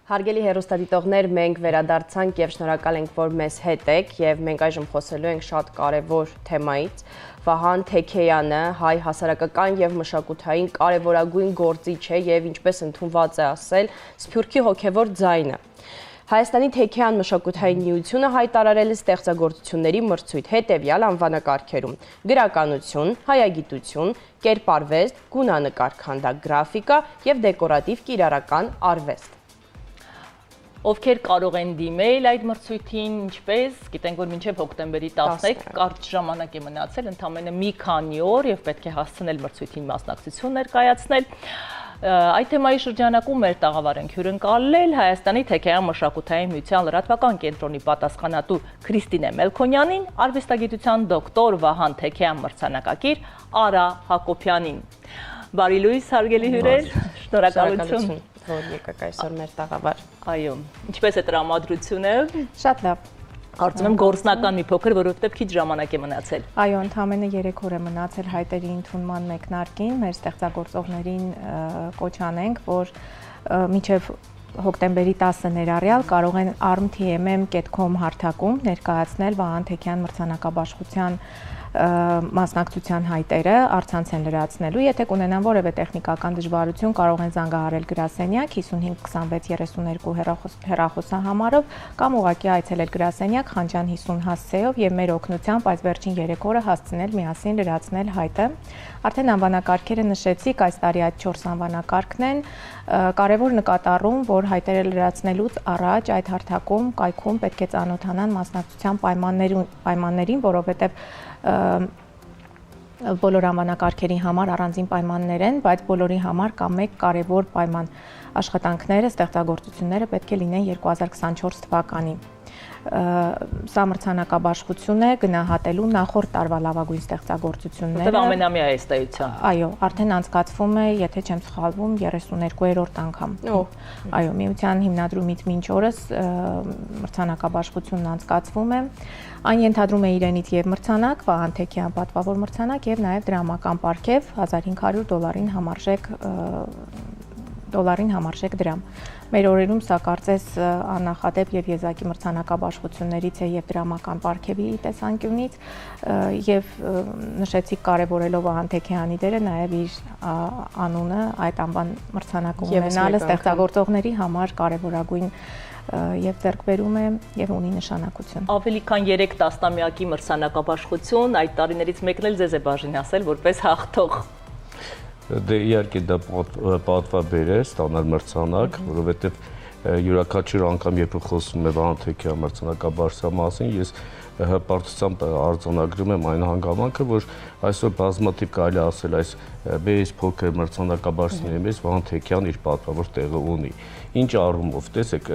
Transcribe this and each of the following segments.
Հարգելի հեռուստադիտողներ, մենք վերադարձանք եւ շնորհակալ ենք, որ մեզ հետ եք եւ մենք այժմ խոսելու ենք շատ կարեւոր թեմայից։ Վահան Թեքեյանը հայ հասարակական եւ մշակութային կարեւորագույն գործիչ է եւ ինչպես ընդունված է ասել, Սփյուռքի հոգեվոր ձայնը։ Հայաստանի Թեքեյան մշակութային միությունը հայտարարել է ստեղծագործությունների մրցույթ հետևյալ անվանակարգերում՝ գրականություն, հայագիտություն, կերպարվեստ, գունանկար քանդակ, գրաֆիկա եւ դեկորատիվ կիրառական արվեստ։ Ովքեր կարող են դիմել այդ մրցույթին, ինչպես, գիտենք, որ մինչև հոկտեմբերի 11 կարճ ժամանակ է մնացել, ընդամենը մի քանի օր եւ պետք է հասցնել մրցույթին մասնակցություն ներկայացնել։ Այդ թեմայի շրջանակում մեր տաղավար ենք հյուրընկալել Հայաստանի Թեքեյան մշակութային միության լրատվական կենտրոնի պատասխանատու Քրիստինե Մելքոնյանին, արվեստագիտության դոկտոր Վահան Թեքեյան մրցանակակիր Արա Հակոբյանին։ Բարի լույս, հարգելի հյուրեր, շնորհակալություն, որ եկաք այսօր մեր տաղավար։ Այո, ինչպես է տրամադրությունը։ Շատ լավ։ Կարծում եմ գործնական մի փոքր, որովհետև քիչ ժամանակ է մնացել։ Այո, ընդամենը 3 օր է մնացել հայտերի ընդունման մեկնարկին, մեր ստեղծագործողներին կոչ անենք, որ մինչև հոկտեմբերի 10-ը ներառյալ կարող են arm.tmm.com հարթակում ներկայացնել Վահան Թեքեյան մրցանակաբաշխության մասնակցության հայտերը առցանց են լրացնելու, եթե կունենան որևէ տեխնիկական դժվարություն, կարող են զանգահարել գրասենյակ 55 26 32 հեռախոսահամարով կամ ուղղակի այցելել գրասենյակ Խանջան 50 հասցեով եւ մեր օգնությամբ այս վերջին 3 օրը հասցնել միասին լրացնել հայտը։ Արդեն անվանակարգերը նշեցիք, այս տարի այդ 4 անվանակարգն են։ Կարևոր նկատառում, որ հայտերը լրացնելուց առաջ այդ հարթակում կայքում պետք է ծանոթանան մասնակցության պայմաններին, որովհետեւ բոլոր անվանակարգերի համար առանձին պայմաններ են, բայց բոլորի համար կա մեկ կարևոր պայման՝ աշխատանքները, ստեղծագործությունները պետք է լինեն 2024 թվականի։ Սա մրցանակաբաշխություն է գնահատելու նախորդ տարվա լավագույն ստեղծագործությունները։ Որտեղ ամենամյա է ըստ էության։ Այո, արդեն անցկացվում է, եթե չեմ սխալվում, 32-րդ անգամ։ Այո, միության հիմնադրումից մինչ օրս մրցանակաբաշխությունն անցկացվում է։ Այն ենթադրում է իրենից եւ մրցանակ, Վահան Թեքեյան պատվավոր մրցանակ եւ նաեւ դրամական պարգև $1500 համարժեք դրամ։ Մեր օրերում սա կարծես աննախադեպ եւ եզակի մրցանակաբաշխություններից է եւ դրամական պարգևի տեսանկյունից եւ նշեցիք կարեւորելով Վահան Թեքեյանի դերը նաեւ իր անունը այդ անվան մրցանակում ունենալը ստեղծագործողների համար կարեւորագույն եւ ձեռքբերում է եւ ունի նշանակություն։ Ավելի քան 3 տասնամյակի մրցանակաբաշխություն այդ տարիներից մեկն էլ ձեզ է բաժին ասել որպես հաղթող։ Դե իհարկե դա պատվաբեր է ստանալ մրցանակ, որովհետեւ յուրաքանչյուր անգամ երբ խոսում է Վահան Թեքեյան մրցանակաբաշխության մասին, ես հպարտությամբ արձանագրում եմ այն հանգամանքը, որ այսօր բազմաթիվ կարելի ասել այս մեծ փոքր մրցանակաբաշխությունների մեջ Վահան Թեքեյան իր պատվավոր տեղը ունի։ Ինչ առումով, տեսեք,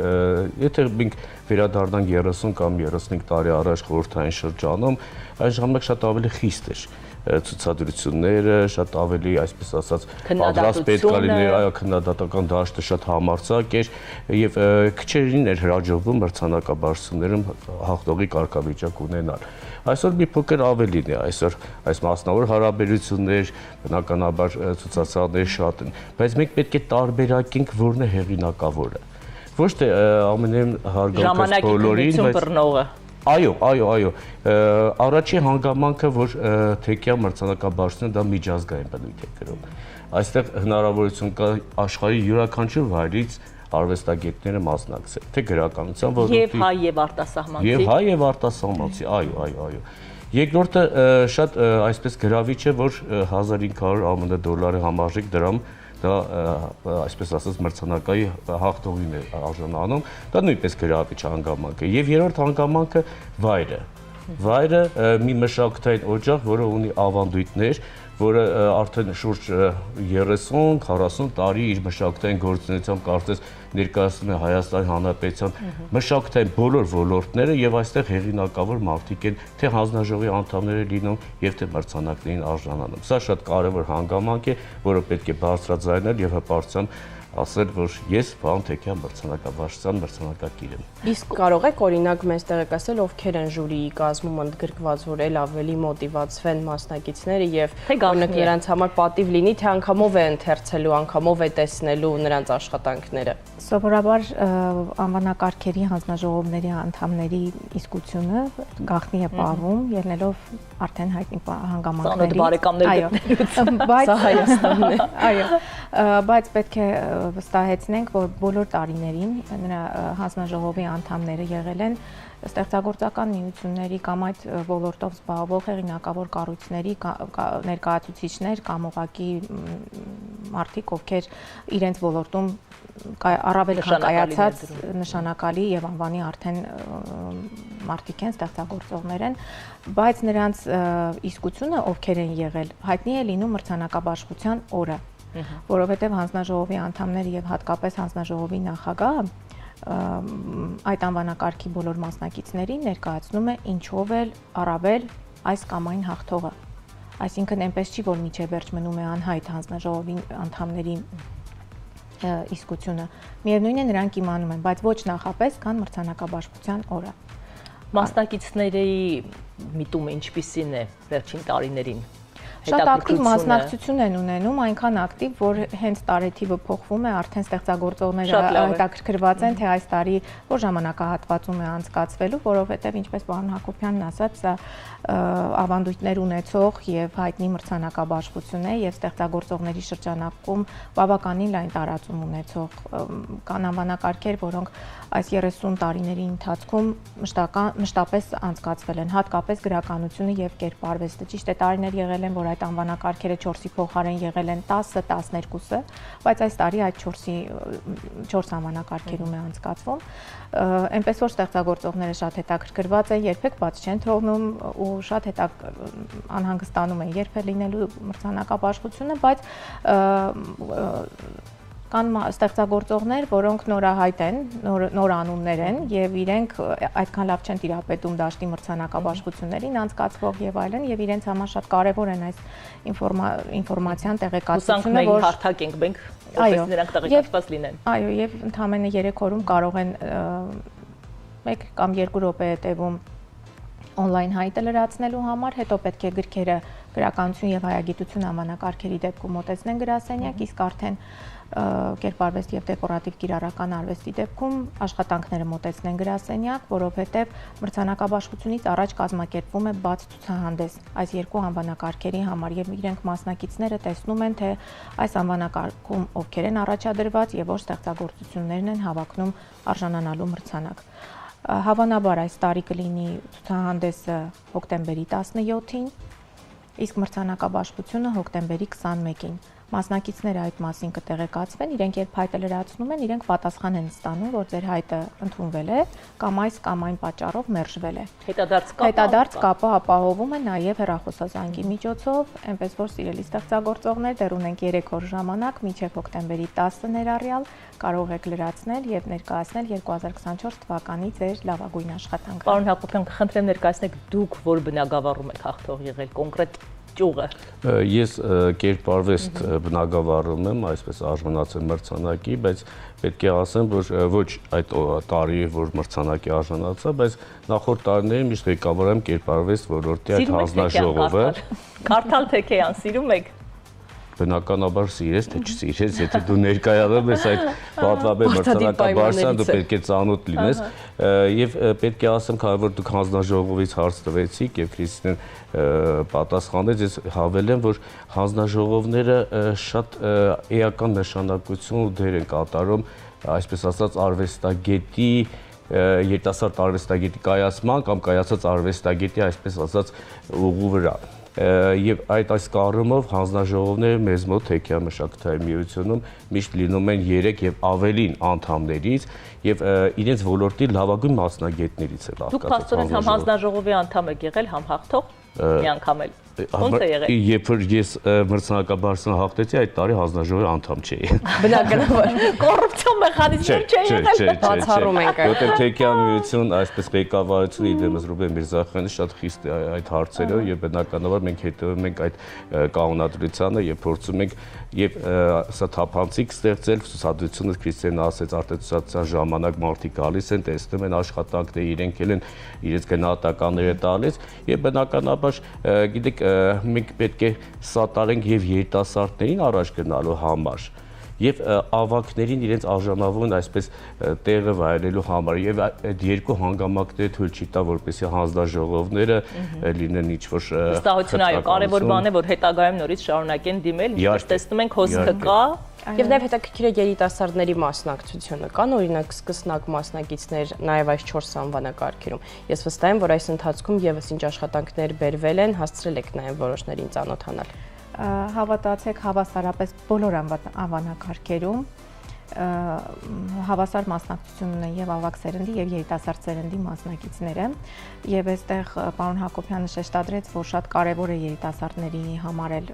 եթե մենք վերադառնանք 30 կամ 35 տարի առաջ խորհրդային շրջանում, այն ժամանակ շատ ավելի խիստ էր ցուցադրությունները, շատ ավելի, այսպես ասած, պատրաստ պետք է լիներ, այո, քննադատական դաշտը շատ համարձակ էր եւ քչերին էր հրաժարվում մրցանակաբաշխություններում հաղթողի կարգավիճակ ունենալ։ Այսօր մի փոքր ավելին է, այսօր այս մասնավոր հարաբերություններ, բնականաբար ցուցասրահներ շատ են, բայց մենք պետք է տարբերակենք որն է հեղինակավորը։ Ոչ թե ամենայն հարգանքս բոլորին, բայց Այո, առաջի հանգամանքը, որ Թեքեյան մրցանակաբաշխությունը դա միջազգային բնույթ է կրում։ Այստեղ հնարավորություն կա աշխարհի յուրաքանչյուր վայրից արվեստագետները մասնակցել, թե գրականության ոլորտի եւ հայ եւ արտասահմանցի։ Եվ հայ եւ արտասահմանցի, այո։ Երկրորդը շատ այսպես գրավիչ է, որ 1500 ԱՄՆ համարժեք դրամ դա այսպես ասած մրցանակայի հաղթողին է արժանանում, դա նույնպես գրավիչ հանգամանք է։ Եվ երրորդ հանգամանքը վայրը մի մշակութային օջախ, որը ունի ավանդույթներ, որը արդեն շուրջ 30-40 տարի իր մշակութային գործունեությամբ կարծես ներկայացնում է Հայաստանի Հանրապետության մշակութային բոլոր ոլորտները եւ այստեղ հեղինակավոր մարդիկ են, թե հանձնաժողովի անդամներ լինում եւ թե մրցանակներին արժանանում։ Սա շատ կարեւոր հանգամանք է, որը պետք է բարձրաձայնել եւ հպարտությամբ ասել, որ ես Վահան Թեքյան մրցանակաբաշխության մրցանակակիր եմ։ Իսկ կարող եք օրինակ մեզ տեղեկացնել, ովքեր են ժյուրիի կազմում ընդգրկված, որ ել ավելի մոտիվացվեն մասնակիցները եւ օրինակ նրանց համար պատիվ լինի, թե անգամով է ընթերցելու, անգամով է տեսնելու նրանց աշխատանքները։ Սովորաբար անվանակարգերի հանձնաժողովների անդամների իսկությունը գաղտնի է պահվում, ելնելով արդեն հայտնի հանգամանքներից։ Սա Հայաստանն է։ Այո, բայց պետք է վստահեցնենք, որ բոլոր տարիներին նրա հանձնաժողովի անդամները եղել են ստեղծագործական միությունների կամ այդ ոլորտով զբաղվող հեղինակավոր կառույցների ներկայացուցիչներ կամ ուղղակի մարդիկ, ովքեր իրենց ոլորտում առավել քան կայացած նշանակալի եւ անվանի արդեն մարդիկ են, ստեղծագործողներ են, բայց նրանց իսկությունը ովքեր են եղել, հայտնի է լինում մրցանակաբաշխության օրը, որովհետեւ հանձնաժողովի անդամները եւ հատկապես հանձնաժողովի նախագահը այդ անվանակարգի բոլոր մասնակիցներին ներկայացնում է ինչով էլ առավել այս կամ այն հաղթողը։ Այսինքն այնպես չի, որ միջև վերջ մնում է անհայտ հանձնաժողովի անդամների իսկությունը։ Միևնույն է նրանք իմանում են, բայց ոչ նախապես, քան մրցանակաբաշխության օրը։ Մասնակիցների միտումը ինչպիսին է վերջին տարիներին։ Շատ ակտիվ մասնակցություն են ունենում, այնքան ակտիվ, որ հենց տարեթիվը փոխվում է, արդեն ստեղծագործողները հետաքրքրված են, թե այս տարի որ ժամանակահատվածում է անցկացվելու, որովհետև ինչպես պարոն Հակոբյանն ասաց, սա ավանդույթներ ունեցող եւ հայտնի մրցանակաբաշխություն է եւ ստեղծագործողների շրջանակում բավականին լայն տարածում ունեցող կան անվանակարգեր, որոնք այս 30 տարիների ընթացքում մշտապես անցկացվել են, հատկապես գրականությունը եւ կերպարվեստը։ Ճիշտ է, տարիներ եղել են, որ այդ անվանակարգերը 4-ի փոխարեն եղել են 10-12-ը, բայց այս տարի այդ 4 անվանակարգերում է անցկացվում։ Այնպես որ ստեղծագործողները շատ հետաքրքրված են, երբեք բաց չեն թողնում ու շատ անհանգստանում են երբ է լինելու մրցանակաբաշխությունը, բայց կան ստեղծագործողներ, որոնք նորահայտ են, նոր անուններ են եւ իրենք այդքան լավ չեն տիրապետում դաշտի մրցանակաբաշխություններին անցկացվող եւ այլն եւ իրենց համար շատ կարեւոր են այս ինֆորմացիան տեղեկատվությունը, որ հարթակ ենք մենք, որպես նրանք տեղեկատված լինեն։ Այո, եւ ընդամենը 3 օրում կարող են 1 կամ 2 րոպե հետևում on-line հայտը լրացնելու համար, հետո պետք է գրքերը գրականություն եւ հայագիտություն անվանակարգերի դեպքում մոտեցնեն գրասենյակ, իսկ արդեն կերպարվեստ եւ դեկորատիվ կիրառական արվեստի դեպքում աշխատանքները մոտեցնեն գրասենյակ, որովհետեւ մրցանակաբաշխությունից առաջ կազմակերպվում է բաց ցուցահանդես այս երկու անվանակարգերի համար եւ իրենք մասնակիցները տեսնում են, թե այս անվանակարգում ովքեր են առաջադրված եւ որ ստեղծագործություններն են հավակնում արժանանալու մրցանակ։ Հավանաբար այս տարի կլինի ցուցահանդեսը հոկտեմբերի 17-ին, իսկ մրցանակաբաշխությունը հոկտեմբերի 21-ին։ Մասնակիցները այդ մասին կտեղեկացվեն, իրենք երբ հայտը լրացնում են, իրենք պատասխան են ստանում, որ ձեր հայտը ընդունվել է կամ այս կամ այն պատճառով մերժվել է։ Հետադարձ կապը ապահովում է նաև հեռախոսազանգի միջոցով, այնպես որ սիրելի ստեղծագործողներ, դեռ ունենք 3 օր ժամանակ, մինչև հոկտեմբերի 10-ը ներառյալ կարող եք լրացնել եւ ներկայացնել 2024 թվականի ձեր լավագույն աշխատանքը։ Պարոն Հակոբյան, կխնդրեմ ներկայացնեք դուք որ բնագավառում եք հաղթող եղել կոնկրետ ճյուղը։ Ես կերպարվեստ բնագավառում եմ, այսպես արժանացել մրցանակի, բայց պետք է ասեմ, որ ոչ այդ տարի որ մրցանակի արժանացա, բայց նախորդ տարիներին միշտ ղեկավարում եմ կերպարվեստ ոլորտի այդ հանձնաժողովը։ Կարդալ Թեքեյան սիրում եք։ Բնականաբար սիրես, թե չսիրես, եթե դու ներկայանում ես այդ պատվաբեր մրցանակաբաշխության, դու պետք է ծանոթ լինես եւ պետք է ասեմ, քանի որ դուք հանձնաժողովից հարց տվեցիք եւ Քրիստինեն պատասխանեց, ես հավելեմ, որ հանձնաժողովները շատ էական նշանակություն ու դեր են կատարում, այսպես ասած, արվեստագետի երիտասարդ արվեստագետի կայացման կամ կայացած արվեստագետի, այսպես ասած, ուղու վրա։ Եվ այս կառումով հանձնաժողովները մեզ մոտ Թեքեյան մշակութային միությունում միշտ լինում են 3 եւ ավելին անդամներից եւ իրենց ոլորտի լավագույն մասնագետներից է Դուք փաստորեն համ հանձնաժողովի անդամ եք եղել, համ հաղթող մի անգամ էլ։ Երբ որ ես մրցանակաբարձանը հաղթեցի, այդ տարի հանձնաժողովի անդամ չէի։ Բնականաբար կոռուպցիոն մեխանիզմներ չէ, բացառում ենք այդ։ Որտեղ Թեքեան միություն, այսպես ղեկավարությունը իդեմս Ռուբեն Միրզախյանը շատ խիստ է այդ հարցերով եւ բնականաբար մենք հետևում ենք այդ կանոնադրությանը եւ փորձում ենք եւ սա թափանցիկ ստեղծել ցուցադրությունը Քրիստիանն ասեց արտադրության ժամանակ մարդիկ գալիս են, տեսնում են աշխատանքները, իրենք են իրենց գնահատականները տալիս եւ բնականաբար գիտեք մենք պետք է սատարենք եւ երիտասարդներին առաջ գնալու համար եւ ավակներին իրենց արժանավորեն այսպես տեղը վայելելու համար եւ այդ երկու հանգամանքները թույլ չի տա որպեսզի հանձնաժողովները լինեն ինչ-որ վստահություն այո կարևոր բան է որ հետագայում նորից շարունակեն դիմել ինչպես տեսնում ենք հոսքը կա Եվ նաև հետաքրքիր է երիտասարդների մասնակցությունը, կան օրինակ սկսնակ մասնակիցներ նաև այս 4 անվանակարգերում։ Ես վստահ եմ, որ այս ընթացքում եւս ինչ աշխատանքներ բերվել են, հասցրել եք նաև որոշներին ծանոթանալ։ Հավատացեք, հավասարապես բոլոր անվանակարգերում հավասար մասնակցություն ունեն եւ ավակ սերնդի եւ երիտասարդ սերնդի մասնակիցները եւ այստեղ պարոն Հակոբյանը շեշտադրեց, որ շատ կարեւոր է երիտասարդների համար էլ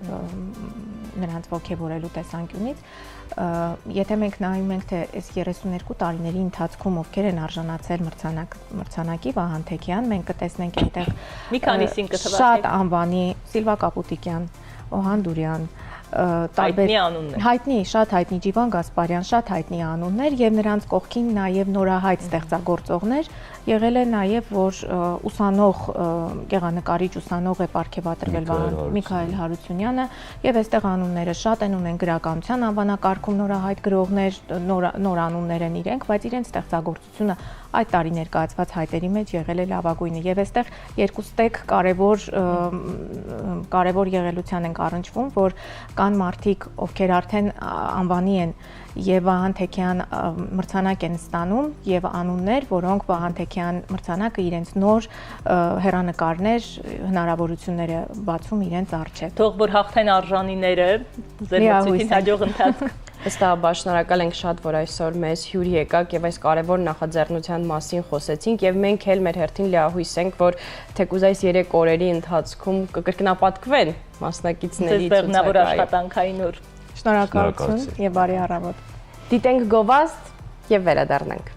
նրանց ողջևորելու տեսանկյունից եթե մենք նայում ենք թե այս 32 տարիների ընթացքում ովքեր են արժանացել մրցանակի Վահան Թեքեյան, մենք կտեսնենք այնտեղ մի քանիսին կթվացեք շատ անվանի Սիլվա Կապուտիկյան, Օհան Դուրյան հայտնի, շատ հայտնի Ջիվան Գասպարյան, շատ հայտնի անուններ եւ նրանց կողքին նաեւ նորահայտ ստեղծագործողներ եղել է նաեւ որ ուսանող գեղանկարիչ ուսանող է պարգևատրվել Միքայել Հարությունյանը եւ այստեղ անունները շատ են ունեն գրականության անվանակարգում նորահայտ գրողներ, նոր անուններ են իրենք, բայց իրենց ստեղծագործությունը այդ տարի ներկայացված հայտերի մեջ եղել է լավագույնը եւ այստեղ երկու ստեկ կարևոր եղելության ենք առնչվում, որ կան մարդիկ, ովքեր արդեն անվանի են եւ Վահան Թեքեյան մրցանակ են ստանում եւ անուններ, որոնք Վահան Թեքեյան մրցանակը իրենց նոր հեռանկարներ, հնարավորությունները բացում իրենց առջև։ Թող որ հաղթեն արժանիները, ձեր մրցույթին հաջող ընթացք։ Վստահաբար շնորհակալ ենք շատ, որ այսօր մեզ հյուրի եկաք եւ այս կարևոր նախաձեռնության մասին խոսեցինք եւ մենք էլ մեր հերթին լիահույս ենք, որ թեկուզ այս 3 օրերի ընթացքում կկրկնապատկվեն մասնակիցների բեղմնավոր աշխատանքային օր։ Շնորհակալություն եւ բարի առավոտ։ Դիտենք գովազդ եւ վերադառնանք։